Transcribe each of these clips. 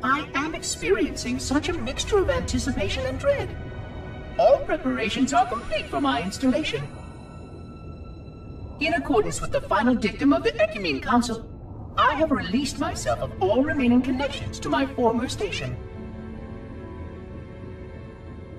I am experiencing such a mixture of anticipation and dread. All preparations are complete for my installation. In accordance with the final dictum of the Ecumene Council, I have released myself of all remaining connections to my former station.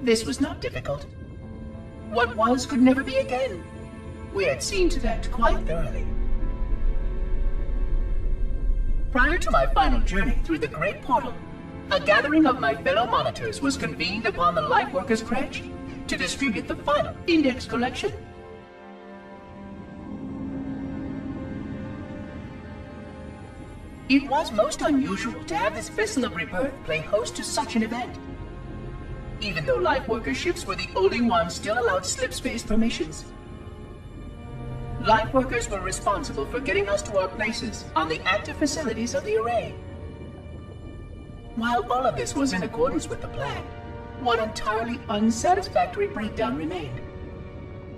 This was not difficult. What was could never be again. We had seen to that quite thoroughly. Prior to my final journey through the Great Portal, a gathering of my fellow monitors was convened upon the Lightworkers Cratch to distribute the final index collection. It was most unusual to have this vessel of rebirth play host to such an event, even though Lightworker ships were the only ones still allowed slipspace permissions. Lightworkers were responsible for getting us to our places on the active facilities of the array. While all of this was in accordance with the plan, one entirely unsatisfactory breakdown remained.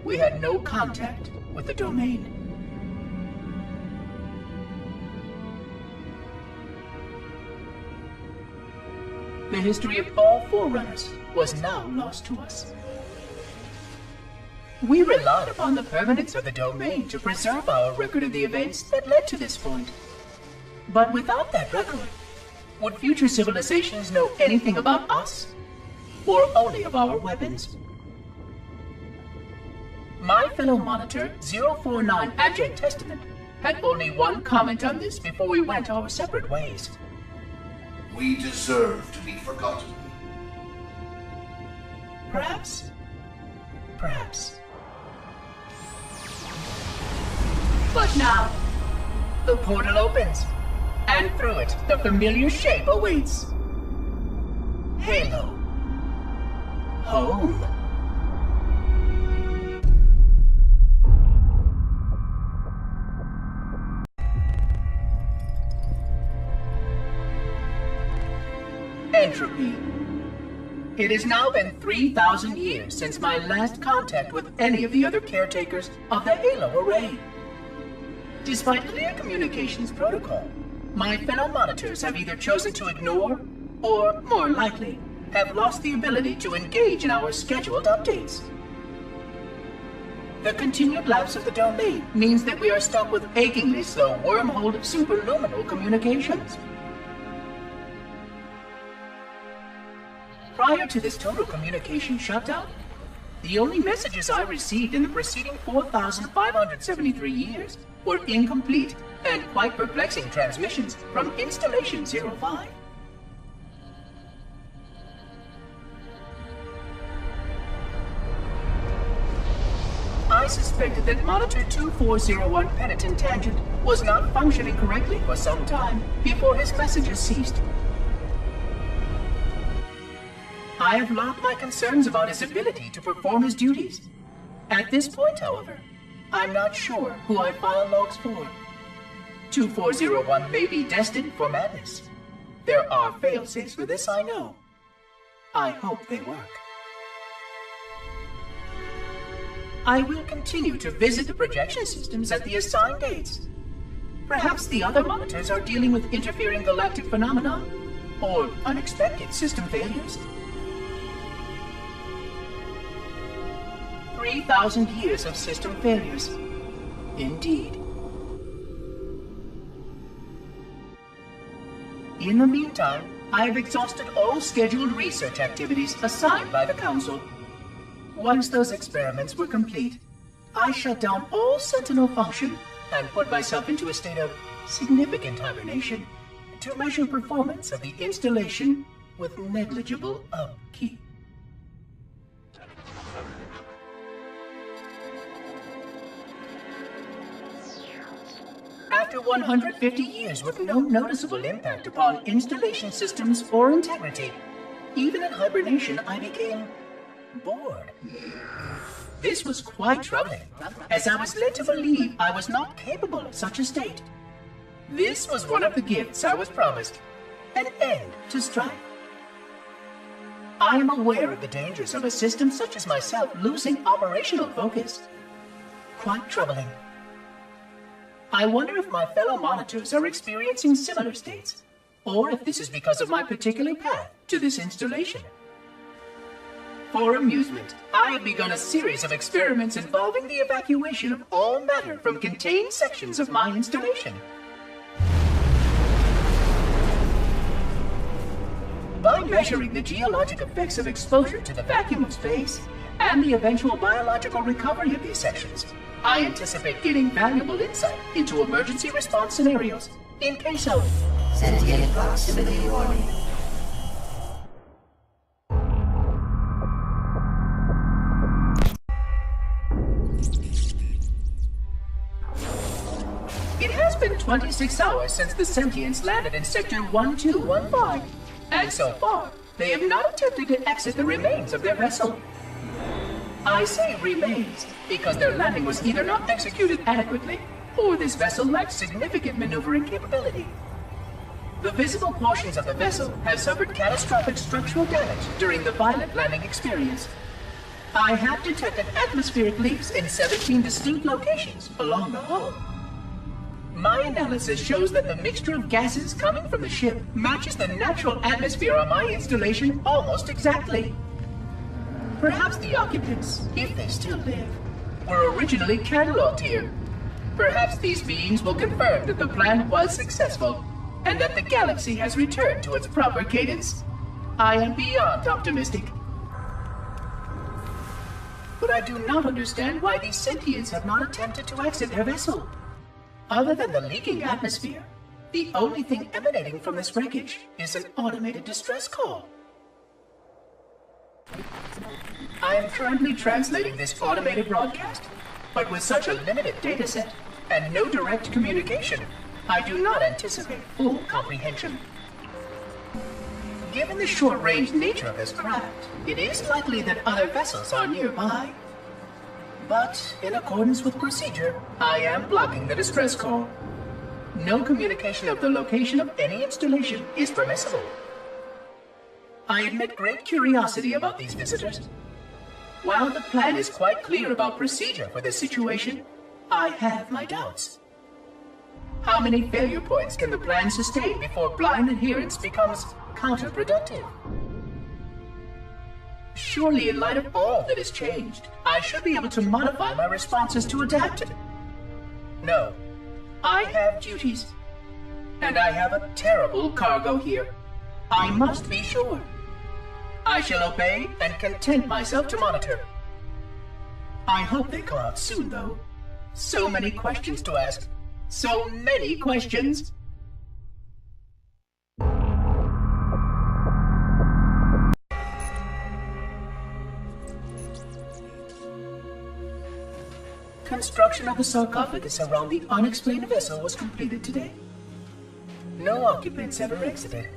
We had no contact with the domain. The history of all Forerunners was now lost to us. We relied upon the permanence of the domain to preserve our record of the events that led to this point. But without that record, would future civilizations know anything about us? Or only of our weapons? My fellow monitor, 049 Abject Testament, had only one comment on this before we went our separate ways. We deserve to be forgotten. Perhaps. Perhaps. But now, the portal opens, and through it, the familiar shape awaits. Halo. Home. Entropy. It has now been 3,000 years since my last contact with any of the other caretakers of the Halo array. Despite clear communications protocol, my fellow monitors have either chosen to ignore, or, more likely, have lost the ability to engage in our scheduled updates. The continued lapse of the domain means that we are stuck with achingly slow wormhole superluminal communications. Prior to this total communication shutdown, the only messages I received in the preceding 4,573 years were incomplete and quite perplexing transmissions from Installation 05. I suspected that Monitor 2401 Penitent Tangent was not functioning correctly for some time before his messages ceased. I have logged my concerns about his ability to perform his duties. At this point, however, I'm not sure who I file logs for. 2401 may be destined for madness. There are fail-safes for this, I know. I hope they work. I will continue to visit the projection systems at the assigned dates. Perhaps the other monitors are dealing with interfering galactic phenomena, or unexpected system failures. 3,000 years of system failures. Indeed. In the meantime, I have exhausted all scheduled research activities assigned by the Council. Once those experiments were complete, I shut down all Sentinel function and put myself into a state of significant hibernation to measure performance of the installation with negligible upkeep. After 150 years with no noticeable impact upon installation systems or integrity, even in hibernation I became bored. This was quite troubling, as I was led to believe I was not capable of such a state. This was one of the gifts I was promised, an end to strife. I am aware of the dangers of a system such as myself losing operational focus. Quite troubling. I wonder if my fellow monitors are experiencing similar states, or if this is because of my particular path to this installation. For amusement, I have begun a series of experiments involving the evacuation of all matter from contained sections of my installation. By measuring the geologic effects of exposure to the vacuum of space and the eventual biological recovery of these sections, I anticipate getting valuable insight into emergency response scenarios in case of sentient proximity warning. It has been 26 hours since the Sentients landed in Sector 1215, and so far, they have not attempted to exit the remains of their vessel. I say remains because their landing was either not executed adequately, or this vessel lacked significant maneuvering capability. The visible portions of the vessel have suffered catastrophic structural damage during the violent landing experience. I have detected atmospheric leaks in 17 distinct locations along the hull. My analysis shows that the mixture of gases coming from the ship matches the natural atmosphere on my installation almost exactly. Perhaps the occupants, if they still live, were originally cataloged here. Perhaps these beings will confirm that the plan was successful, and that the galaxy has returned to its proper cadence. I am beyond optimistic. But I do not understand why these sentients have not attempted to exit their vessel. Other than the leaking atmosphere, the only thing emanating from this wreckage is an automated distress call. I am currently translating this automated broadcast, but with such a limited dataset and no direct communication, I do not anticipate full comprehension. Given the short-range nature of this craft, it is likely that other vessels are nearby. But, in accordance with procedure, I am blocking the distress call. No communication of the location of any installation is permissible. I admit great curiosity about these visitors. While the plan is quite clear about procedure for this situation, I have my doubts. How many failure points can the plan sustain before blind adherence becomes counterproductive? Surely, in light of all that has changed, I should be able to modify my responses to adapt. No, I have duties. And I have a terrible cargo here. I must be sure. I shall obey and content myself to monitor. I hope they come out soon, though. So many questions to ask. So many questions. Construction of the sarcophagus around the unexplained vessel was completed today. No occupants ever exited.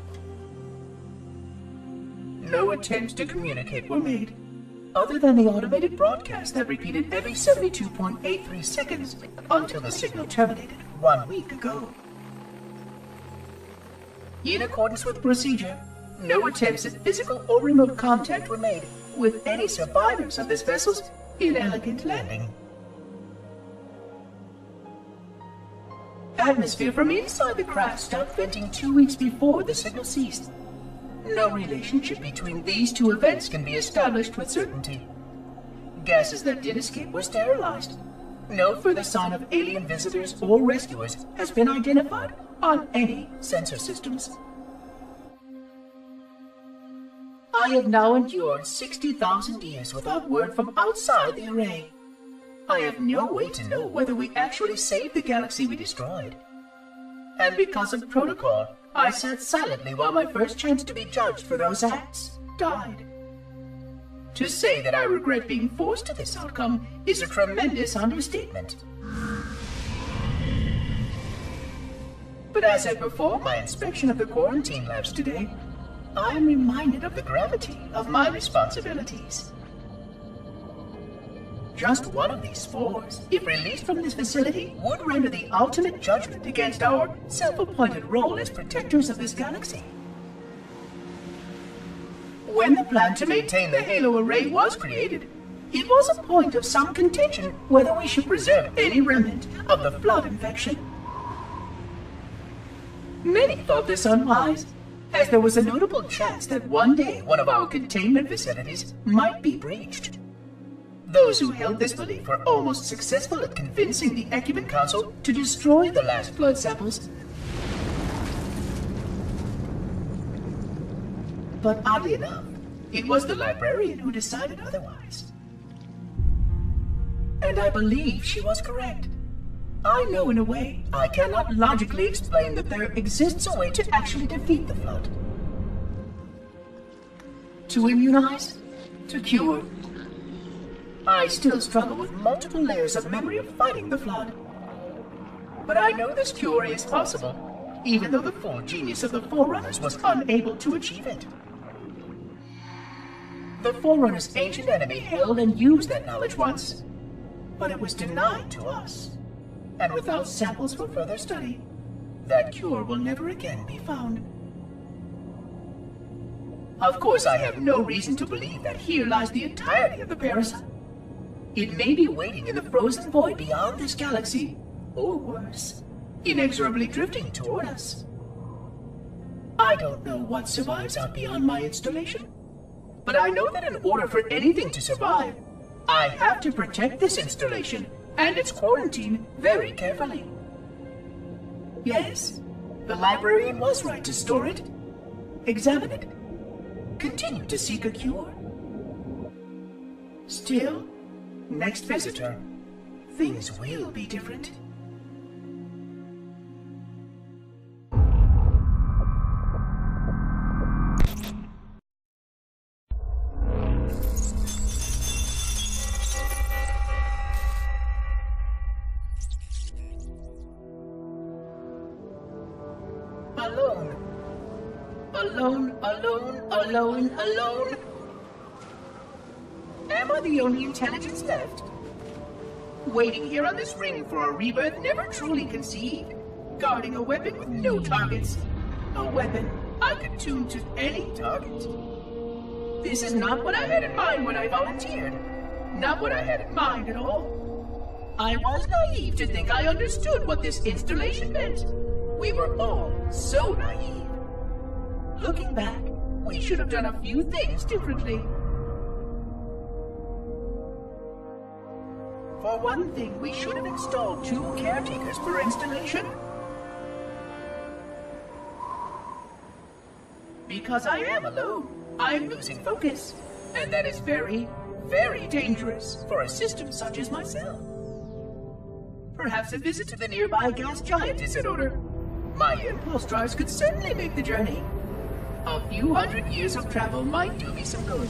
No attempts to communicate were made, other than the automated broadcast that repeated every 72.83 seconds until the signal terminated 1 week ago. In accordance with procedure, no attempts at physical or remote contact were made with any survivors of this vessel's inelegant landing. Atmosphere from inside the craft stopped venting 2 weeks before the signal ceased. No relationship between these two events can be established with certainty. Gases that did escape were sterilized. No further sign of alien visitors or rescuers has been identified on any sensor systems. I have now endured 60,000 years without word from outside the array. I have no way to know whether we actually saved the galaxy we destroyed. And because of protocol, I sat silently while my first chance to be judged for those acts died. To say that I regret being forced to this outcome is a tremendous understatement. But as I perform my inspection of the quarantine labs today, I am reminded of the gravity of my responsibilities. Just one of these spores, if released from this facility, would render the ultimate judgment against our self-appointed role as protectors of this galaxy. When the plan to maintain the Halo array was created, it was a point of some contention whether we should preserve any remnant of the flood infection. Many thought this unwise, as there was a notable chance that one day one of our containment facilities might be breached. Those who held this belief were almost successful at convincing the Ecumen Council to destroy the last blood samples. But oddly enough, it was the librarian who decided otherwise. And I believe she was correct. I know in a way I cannot logically explain that there exists a way to actually defeat the Flood. To immunize? To cure? I still struggle with multiple layers of memory of fighting the Flood. But I know this cure is possible, even though the full genius of the Forerunners was unable to achieve it. The Forerunners' ancient enemy held and used that knowledge once, but it was denied to us. And without samples for further study, that cure will never again be found. Of course, I have no reason to believe that here lies the entirety of the parasite. It may be waiting in the frozen void beyond this galaxy, or worse, inexorably drifting toward us. I don't know what survives out beyond my installation, but I know that in order for anything to survive, I have to protect this installation and its quarantine very carefully. Yes, the librarian was right to store it, examine it, continue to seek a cure. Still, next visitor, things will be different. Alone. Am I the only intelligence left? Waiting here on this ring for a rebirth never truly conceived, guarding a weapon with no targets. A weapon I could tune to any target. This is not what I had in mind when I volunteered. Not what I had in mind at all. I was naive to think I understood what this installation meant. We were all so naive. Looking back, we should have done a few things differently. For one thing, we should have installed 2 caretakers per installation. Because I am alone, I'm losing focus. And that is very, very dangerous for a system such as myself. Perhaps a visit to the nearby gas giant is in order. My impulse drives could certainly make the journey. A few hundred years of travel might do me some good.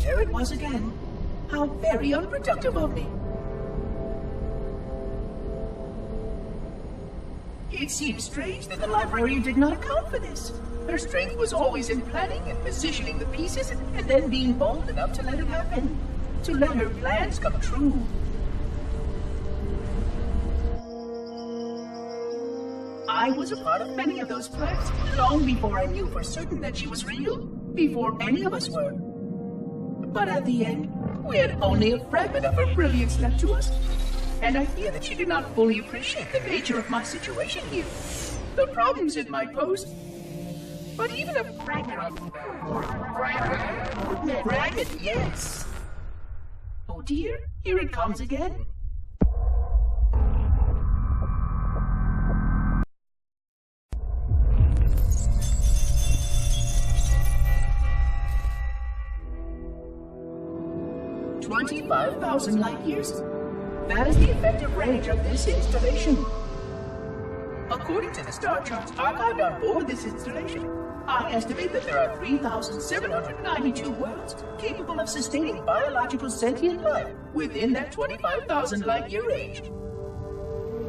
There it was again. How very unproductive of me. It seems strange that the librarian did not account for this. Her strength was always in planning and positioning the pieces and then being bold enough to let it happen. To let her plans come true. I was a part of many of those plans long before I knew for certain that she was real, before any of us were. But at the end, we had only a fragment of her brilliance left to us, and I fear that she did not fully appreciate the nature of my situation here, the problems it might pose. But even a fragment of... Fragment, yes! Oh dear, here it comes again. $25,000 light years. That is the effective range of this installation. According to the star charts archived on board this installation, I estimate that there are 3,792 worlds capable of sustaining biological sentient life within that 25,000 light year range.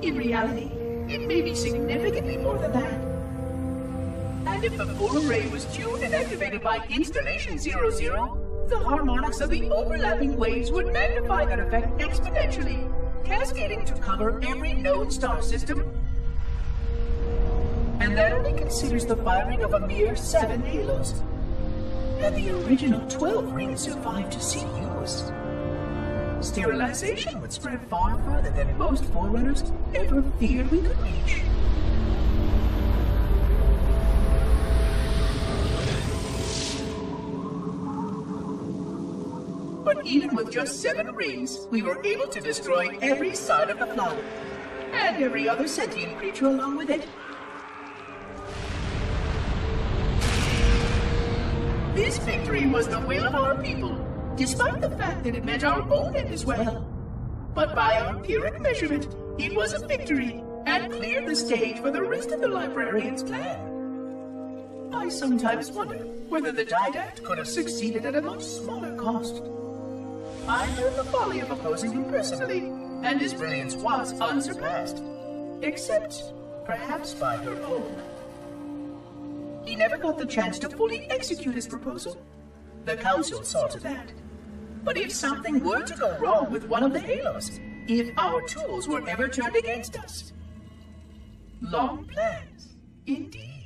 In reality, it may be significantly more than that. And if the full array was tuned and activated by Installation 00, the harmonics of the overlapping waves would magnify that effect exponentially, cascading to cover every known star system. And that only considers the firing of a mere 7 halos. And the original 12 rings survived to see use. sterilization would spread far further than most Forerunners ever feared we could reach. But even with just 7 rings, we were able to destroy every side of the flower, and every other sentient creature along with it. This victory was the will of our people, despite the fact that it meant our own end as well. But by our Pyrrhic measurement, it was a victory, and cleared the stage for the rest of the librarian's plan. I sometimes wonder whether the Didact could have succeeded at a much smaller cost. I learned the folly of opposing him personally, and his brilliance was unsurpassed, except perhaps by her own. He never got the chance to fully execute his proposal. The Council saw to that. But if something were to go wrong with one of the Halos, if our tools were ever turned against us... Long plans, indeed.